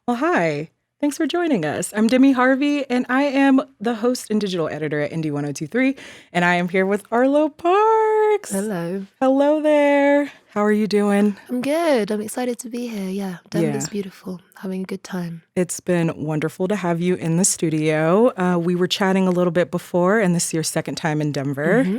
Well, hi. Thanks for joining us. I'm Demi Harvey, and I am the host and digital editor at Indie 1023, and I am here with Arlo Parks. Hello. Hello there. How are you doing? I'm good. I'm excited to be here. Yeah, Denver's Yeah. beautiful. Having a good time. It's been wonderful to have you in the studio. We were chatting a little bit before, and this is your second time in Denver. Mm-hmm.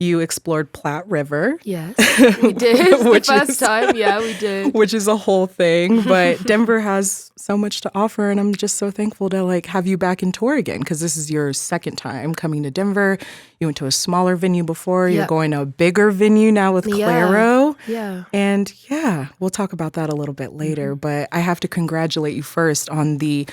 You explored Platte River. Yes, we did. The first time. Yeah, we did. Which is a whole thing. But Denver has so much to offer, and I'm just so thankful to have you back in tour again, because this is your second time coming to Denver. You went to a smaller venue before. You're going to a bigger venue now with Claro. Yeah. And we'll talk about that a little bit later. Mm-hmm. But I have to congratulate you first on the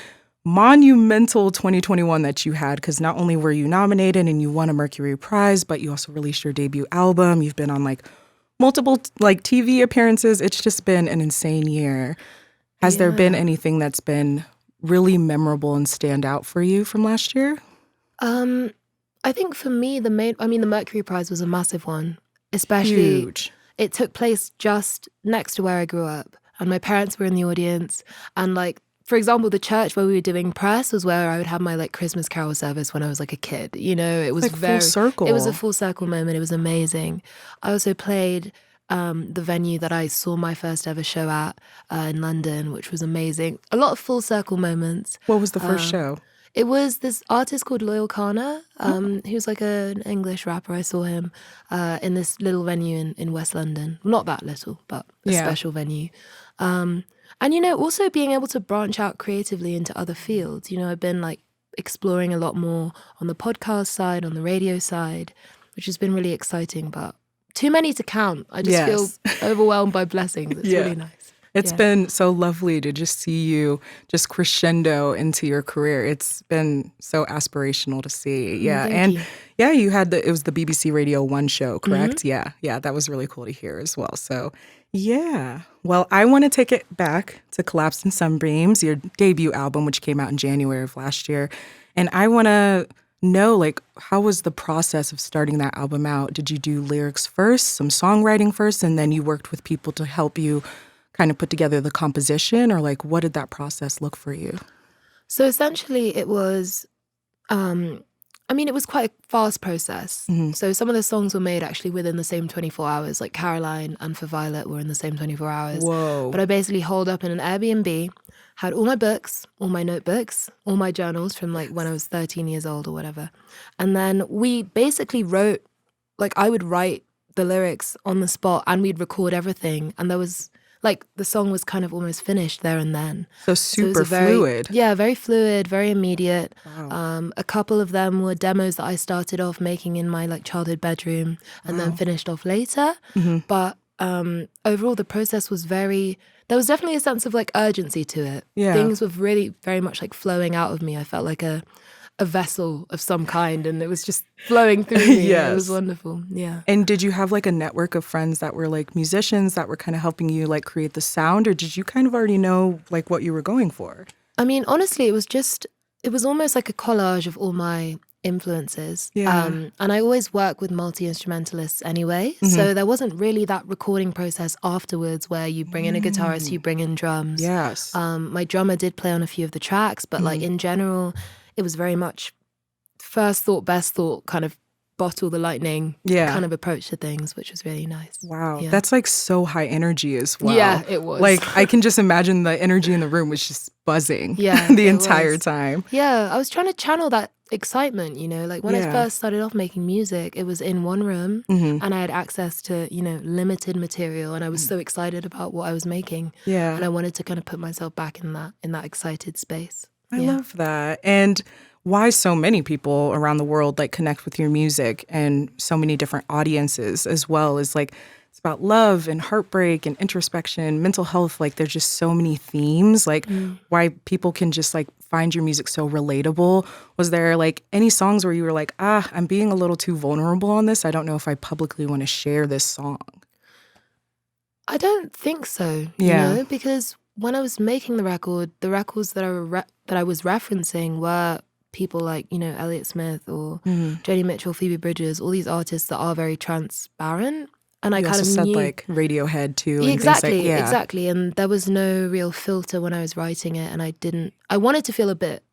monumental 2021 that you had, because not only were you nominated and you won a Mercury Prize, but you also released your debut album. You've been on multiple TV appearances. It's just been an insane year. Has there been anything that's been really memorable and stand out for you from last year? I think for me, the Mercury Prize was a massive one, especially huge. It took place just next to where I grew up, and my parents were in the audience, and for example, the church where we were doing press was where I would have my Christmas carol service when I was a kid. It was full circle. It was a full circle moment. It was amazing. I also played the venue that I saw my first ever show at in London, which was amazing. A lot of full circle moments. What was the first show? It was this artist called Loyal Kana, who's an English rapper. I saw him in this little venue in West London. Not that little, but a special venue. And, also being able to branch out creatively into other fields. I've been exploring a lot more on the podcast side, on the radio side, which has been really exciting, but too many to count. I just feel overwhelmed by blessings. It's really nice. It's been so lovely to just see you just crescendo into your career. It's been so aspirational to see. Yeah. Thank you. You had it was the BBC Radio 1 show, correct? Mm-hmm. Yeah. That was really cool to hear as well. So, yeah. Well, I want to take it back to Collapsed in Sunbeams, your debut album, which came out in January of last year. And I want to know, how was the process of starting that album out? Did you do lyrics first, some songwriting first, and then you worked with people to help you kind of put together the composition, or what did that process look for you? So essentially it was, it was quite a fast process. Mm-hmm. So some of the songs were made actually within the same 24 hours, like Caroline and For Violet were in the same 24 hours. Whoa. But I basically holed up in an Airbnb, had all my books, all my notebooks, all my journals from when I was 13 years old or whatever. And then we basically wrote, I would write the lyrics on the spot and we'd record everything. And there was the song was kind of almost finished there and then. So super fluid. Yeah, very fluid, very immediate. Wow. A couple of them were demos that I started off making in my childhood bedroom and then finished off later. Mm-hmm. But overall, the process was there was definitely a sense of urgency to it. Yeah. Things were really very much flowing out of me. I felt like a vessel of some kind, and it was just flowing through me. Yes. It was wonderful. Yeah. And did you have a network of friends that were musicians that were kind of helping you create the sound, or did you kind of already know what you were going for? I mean, honestly, it was almost like a collage of all my influences. Yeah. And I always work with multi-instrumentalists anyway. Mm-hmm. So there wasn't really that recording process afterwards where you bring in a guitarist, you bring in drums. Yes. My drummer did play on a few of the tracks, but in general, it was very much first thought, best thought, kind of bottle the lightning kind of approach to things, which was really nice. Wow. Yeah. That's so high energy as well. Yeah, it was. I can just imagine the energy in the room was just buzzing the entire time. Yeah, I was trying to channel that excitement, when I first started off making music, it was in one room and I had access to, limited material, and I was so excited about what I was making. Yeah. And I wanted to kind of put myself back in that excited space. I love that. And why so many people around the world connect with your music, and so many different audiences as well, is it's about love and heartbreak and introspection, mental health. There's just so many themes, why people can just find your music so relatable. Was there any songs where you were I'm being a little too vulnerable on this, I don't know if I publicly want to share this song? I don't think so, because when I was making the records that I was referencing were people like, Elliott Smith or Joni Mitchell, Phoebe Bridgers, all these artists that are very transparent. And I You kind also of said knew like Radiohead too. And exactly, things like, exactly. And there was no real filter when I was writing it, and I wanted to feel a bit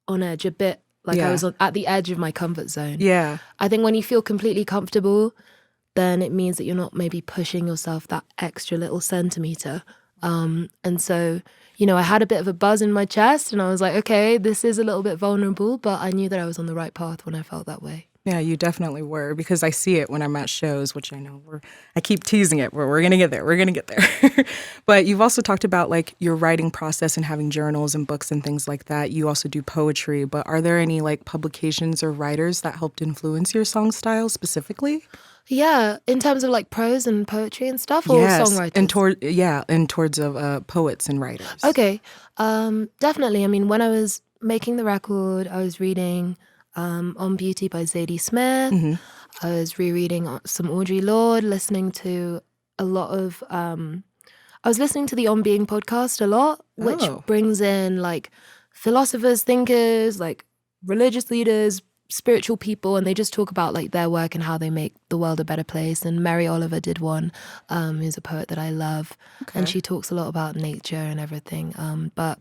on edge, a bit like I was at the edge of my comfort zone. Yeah. I think when you feel completely comfortable, then it means that you're not maybe pushing yourself that extra little centimeter. And so, I had a bit of a buzz in my chest, and I was like, okay, this is a little bit vulnerable, but I knew that I was on the right path when I felt that way. Yeah, you definitely were, because I see it when I'm at shows, which I know I keep teasing it, but we're going to get there. We're going to get there. But you've also talked about like your writing process and having journals and books and things like that. You also do poetry, but are there any like publications or writers that helped influence your song style specifically? Yeah, in terms of like prose and poetry and stuff, or Yes, songwriters? and towards of poets and writers. Okay, definitely. I mean, when I was making the record, I was reading On Beauty by Zadie Smith. Mm-hmm. I was rereading some Audre Lorde, listening to a lot of... I was listening to the On Being podcast a lot, which brings in like philosophers, thinkers, like religious leaders, spiritual people, and they just talk about like their work and how they make the world a better place. And Mary Oliver did one, who's a poet that I love, and she talks a lot about nature and everything. But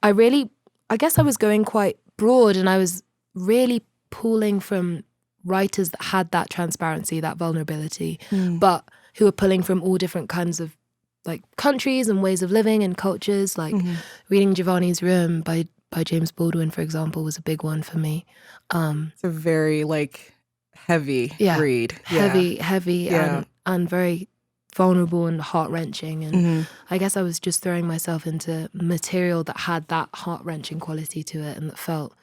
I guess I was going quite broad, and I was really pulling from writers that had that transparency, that vulnerability, but who were pulling from all different kinds of like countries and ways of living and cultures. Like reading Giovanni's Room by James Baldwin, for example, was a big one for me. It's a very like heavy read. Heavy and very vulnerable and heart-wrenching. And I guess I was just throwing myself into material that had that heart-wrenching quality to it and that felt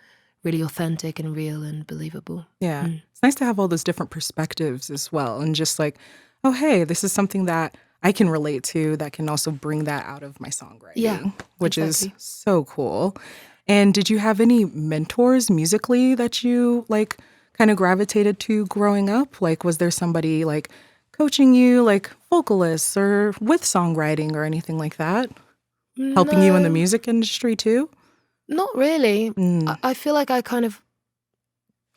really authentic and real and believable. Yeah. It's nice to have all those different perspectives as well. And just like, oh, hey, this is something that I can relate to that can also bring that out of my songwriting, which is so cool. And did you have any mentors musically that you like kind of gravitated to growing up? Like, was there somebody like coaching you, like vocalists or with songwriting or anything like that? Helping you in the music industry too? Not really. I feel like I kind of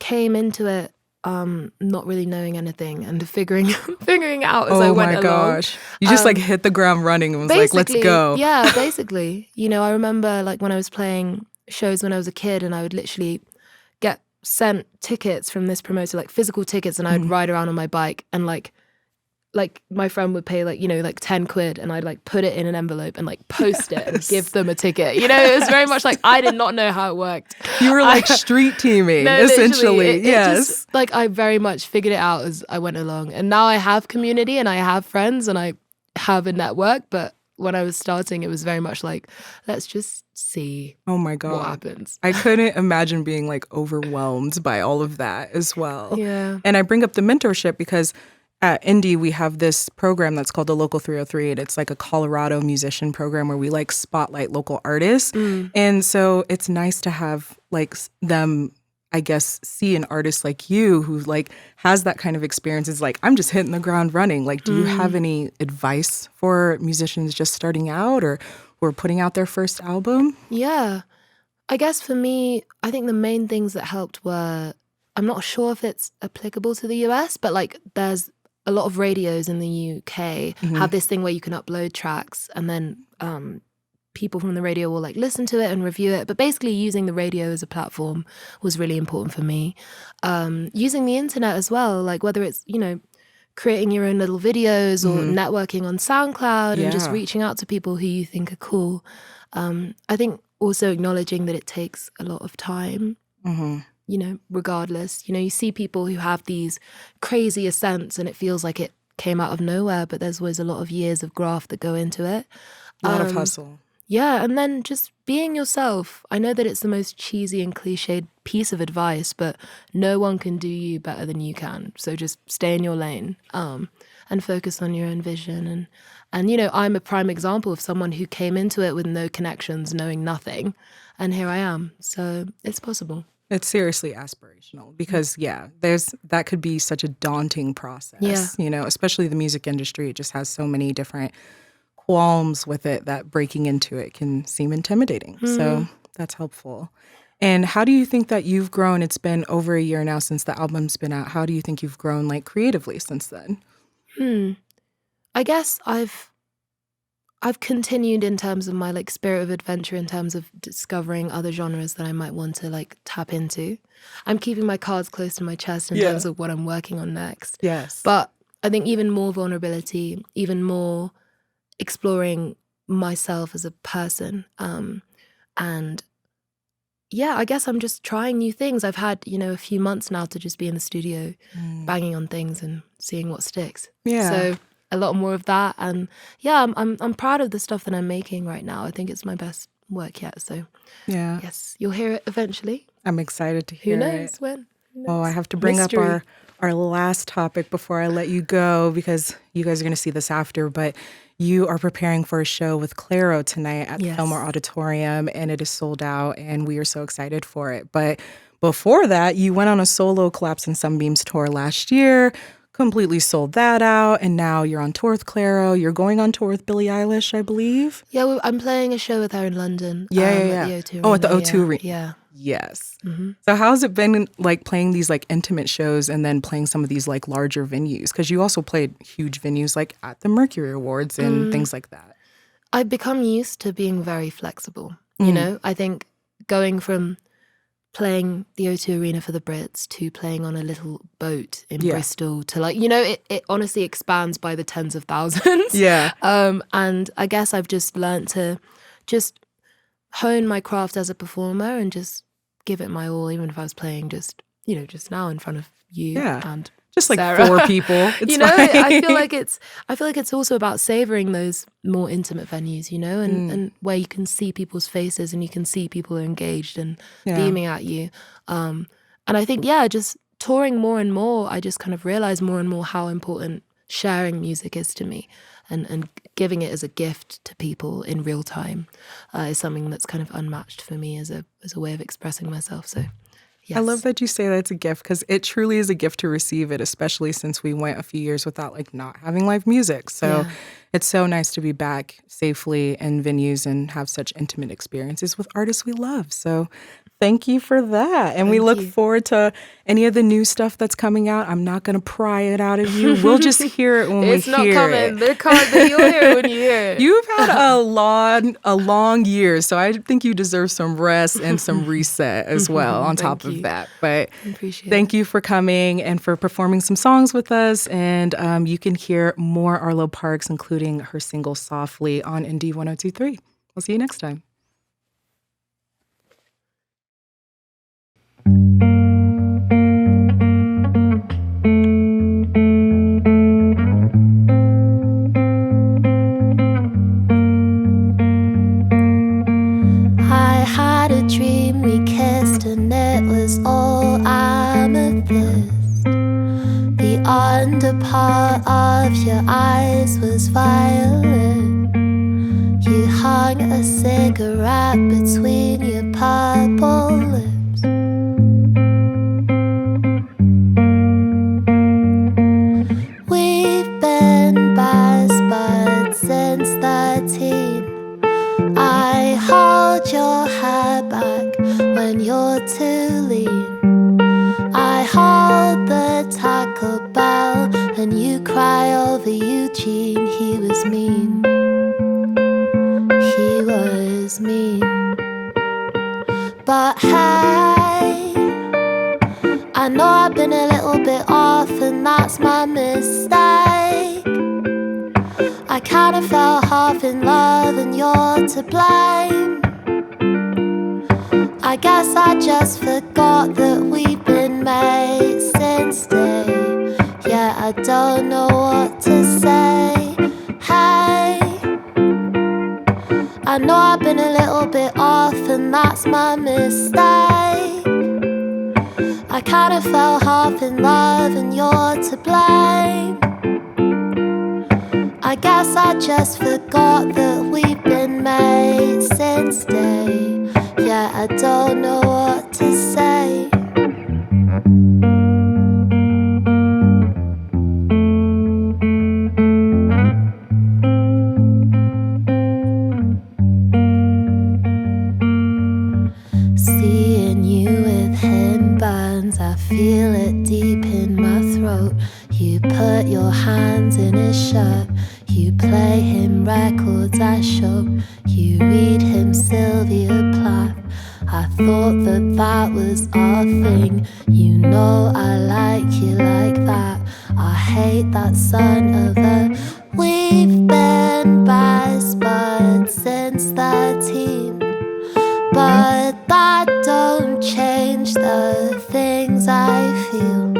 came into it not really knowing anything and figuring out as I went along. Oh my gosh. You just like hit the ground running and was like, let's go. Yeah, basically. I remember like when I was playing shows when I was a kid, and I would literally get sent tickets from this promoter, like physical tickets, and I'd ride around on my bike, and like my friend would pay like 10 quid, and I'd like put it in an envelope and like post it and give them a ticket. It was very much like I did not know how it worked. You were like street teaming, essentially. Yes. It just, like I very much figured it out as I went along. And now I have community and I have friends and I have a network. But when I was starting, it was very much like, let's just see what happens. I couldn't imagine being like overwhelmed by all of that as well. Yeah. And I bring up the mentorship because at Indie, we have this program that's called the Local 303, and it's like a Colorado musician program where we like spotlight local artists. And so it's nice to have like them, I guess, see an artist like you who like has that kind of experience. It's like, I'm just hitting the ground running. Like, do you have any advice for musicians just starting out or who are putting out their first album? Yeah. I guess for me, I think the main things that helped were, I'm not sure if it's applicable to the US, but like there's a lot of radios in the UK have this thing where you can upload tracks and then people from the radio will like listen to it and review it. But basically using the radio as a platform was really important for me. Using the internet as well, like whether it's, creating your own little videos or networking on SoundCloud and just reaching out to people who you think are cool. I think also acknowledging that it takes a lot of time. Regardless. You see people who have these crazy ascents and it feels like it came out of nowhere, but there's always a lot of years of graft that go into it. A lot of hustle. Yeah, and then just being yourself. I know that it's the most cheesy and cliched piece of advice, but no one can do you better than you can. So just stay in your lane and focus on your own vision. And I'm a prime example of someone who came into it with no connections, knowing nothing. And here I am. So it's possible. It's seriously aspirational because, that could be such a daunting process, especially the music industry. It just has so many different qualms with it that breaking into it can seem intimidating. So that's helpful. And how do you think that you've grown? It's been over a year now since the album's been out. How do you think you've grown like creatively since then? I guess I've continued in terms of my like spirit of adventure, in terms of discovering other genres that I might want to like tap into. I'm keeping my cards close to my chest in terms of what I'm working on next. Yes. But I think even more vulnerability, even more exploring myself as a person. And yeah, I guess I'm just trying new things. I've had, a few months now to just be in the studio, banging on things and seeing what sticks. Yeah. So a lot more of that, and yeah, I'm proud of the stuff that I'm making right now. I think it's my best work yet. So yeah, yes, you'll hear it eventually. I'm excited to hear Who knows it. when? Who knows? Oh, I have to bring up our last topic before I let you go, because you guys are going to see this after, but you are preparing for a show with Claro tonight at the Fillmore Auditorium, and it is sold out, and we are so excited for it. But before that, you went on a solo Collapse in Sunbeams tour last year, completely sold that out, and now you're on tour with Claro. You're going on tour with Billie Eilish, I believe. Yeah, I'm playing a show with her in London. At the O2 Arena. Oh, at the O2 Arena. Yeah. Yes. Mm-hmm. So how's it been like playing these like intimate shows and then playing some of these like larger venues? Because you also played huge venues like at the Mercury Awards and things like that. I've become used to being very flexible. You know, I think going from playing the O2 Arena for the Brits to playing on a little boat in Bristol to like, it honestly expands by the tens of thousands. Yeah. And I guess I've just learned to just hone my craft as a performer and just give it my all, even if I was playing just now in front of you and just like Sarah. 4 people. It's I feel like it's also about savoring those more intimate venues, and where you can see people's faces and you can see people are engaged and beaming at you. And I think, just touring more and more, I just kind of realize more and more how important sharing music is to me, and giving it as a gift to people in real time is something that's kind of unmatched for me as a way of expressing myself. So. Yes. I love that you say that it's a gift, because it truly is a gift to receive it, especially since we went a few years without like not having live music. So it's so nice to be back safely in venues and have such intimate experiences with artists we love. So thank you for that. And we look forward to any of the new stuff that's coming out. I'm not going to pry it out of you. We'll just hear it when we hear it. It's not coming. They're coming, but you'll hear it when you hear it. You've had a long year, so I think you deserve some rest and some reset as well on top of that. But thank you for coming and for performing some songs with us. And you can hear more Arlo Parks, including her single Softly, on Indie 102.3. We'll see you next time. I had a dream we kissed and it was all amethyst. The underpart of your eyes was violet. You hung a cigarette between your purple lips. We've been best buds since 13. I hold your hair back when you're too lean. I hold the Taco Bell and you cry over Eugene. He was mean. He was mean. But hey, I know I've been a little bit off and that's my mistake. I kinda fell half in love and you're to blame. I guess I just forgot that we've been mates since day. Yeah, I don't know what to say. Hey, I know I've been a little bit off and that's my mistake. I kinda fell half in love and you're to blame. I guess I just forgot that we've been mates since day. Yeah, I don't know what to say. Seeing you with him burns, I feel it deep in my throat. You put your hands in his shirt. You play him records I show. You read him Sylvia Plath. I thought that that was our thing. You know I like you like that. I hate that son of a. We've been best buds since 13, but that don't change the things I feel.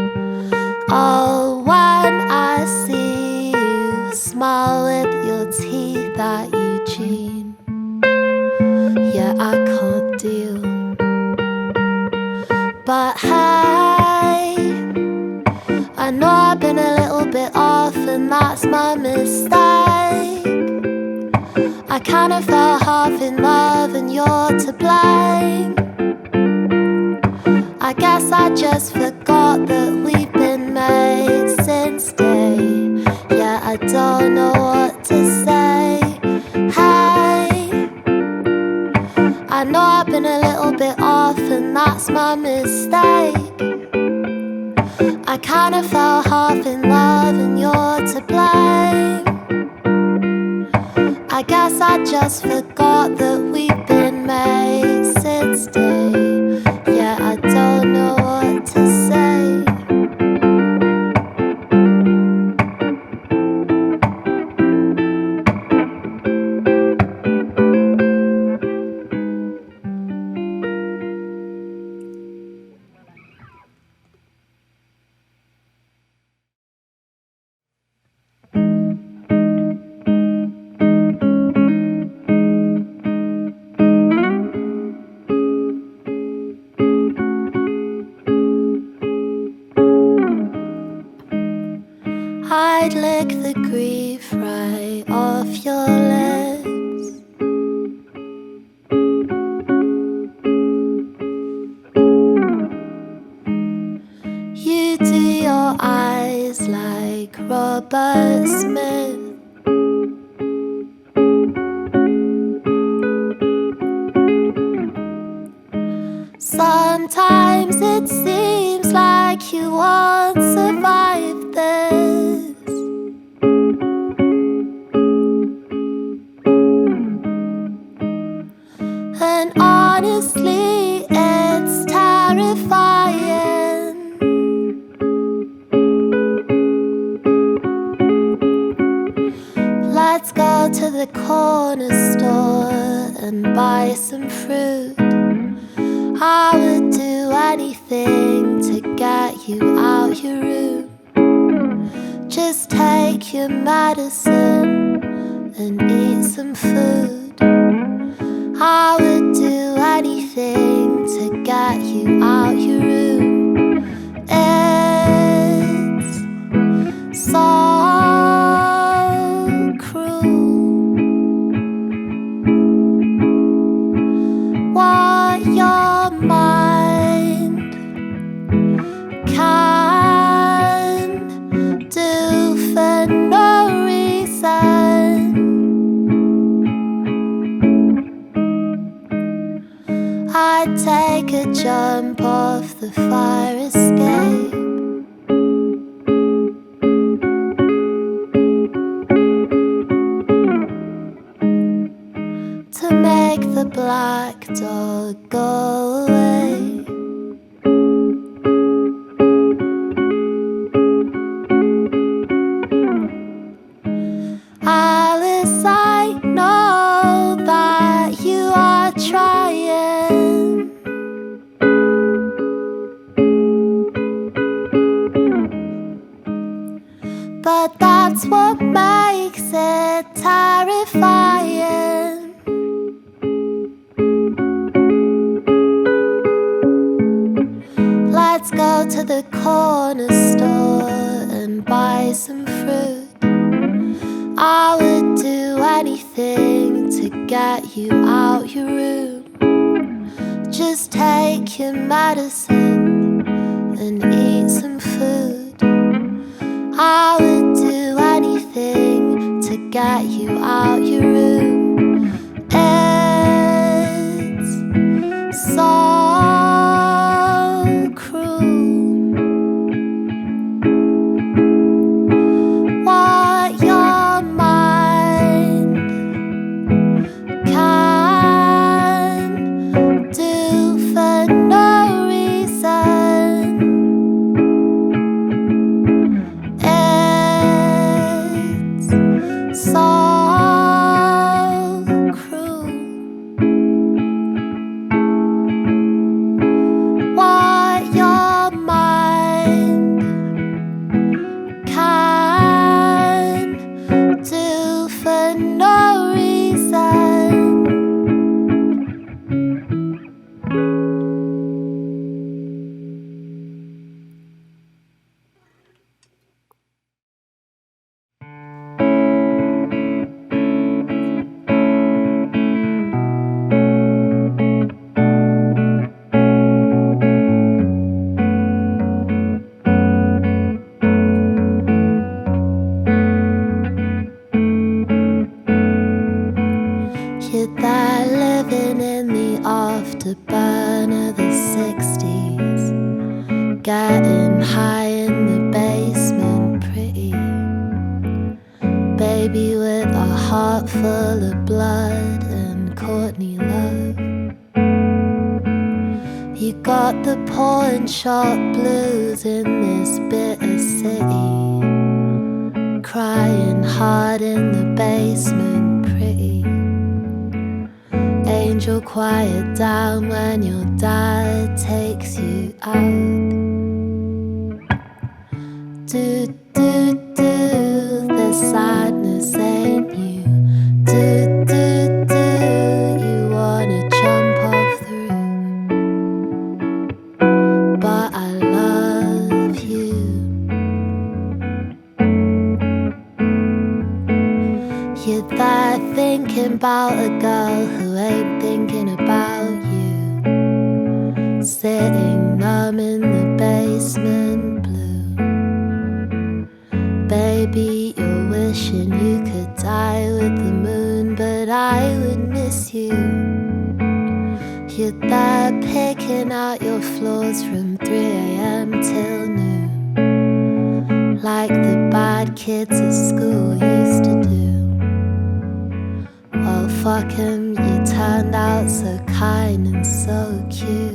Oh, when I see you smile with your teeth at Eugene, yeah, I can't deal. But hey, I know I've been a little bit off and that's my mistake. I kinda fell half in love and you're to blame. I guess I just forgot that we've been made since day. Yeah, I don't know what to say. Hey, I know I've been a little bit off and that's my mistake. I kinda fell half in love and you're to blame. I guess I just forgot that we've been made since day. Yeah, I don't know what to say. I'd lick the grief right off your lips. You do your eyes like Robert Smith. Sometimes it seems like you won't survive this. And honestly, it's terrifying. Let's go to the corner store and buy some fruit. I would do anything to get you out your room. Just take your medicine and eat some food. I would do anything to get you out your room. It's so cruel what your mind can do for no reason. I'd take a jump off the fire escape. To make the black dog go away. Alice, I know that you are trying. But that's what makes it terrifying. Let's go to the corner store and buy some fruit. I would do anything to get you out your room. Just take your medicine and eat some food. I would do anything to get you out your room. It's so cruel the burn of the 60s, getting high in the basement, pretty baby with a heart full of blood and Courtney love. You got the pawn shop blues in this bitter city, crying hard in the basement, pretty angel, quiet down when your dad takes you out. Do, do, do, the sadness ain't you. Do, do, do, you wanna jump off the roof, but I love you. You're there thinking about a girl who ain't thinking about you, sitting numb in the basement blue. Baby, you're wishing you could die with the moon, but I would miss you. You're there picking out your flaws from 3 a.m. till noon, like the bad kids at school used to do. Well, fuck 'em, you turned out so kind and so cute.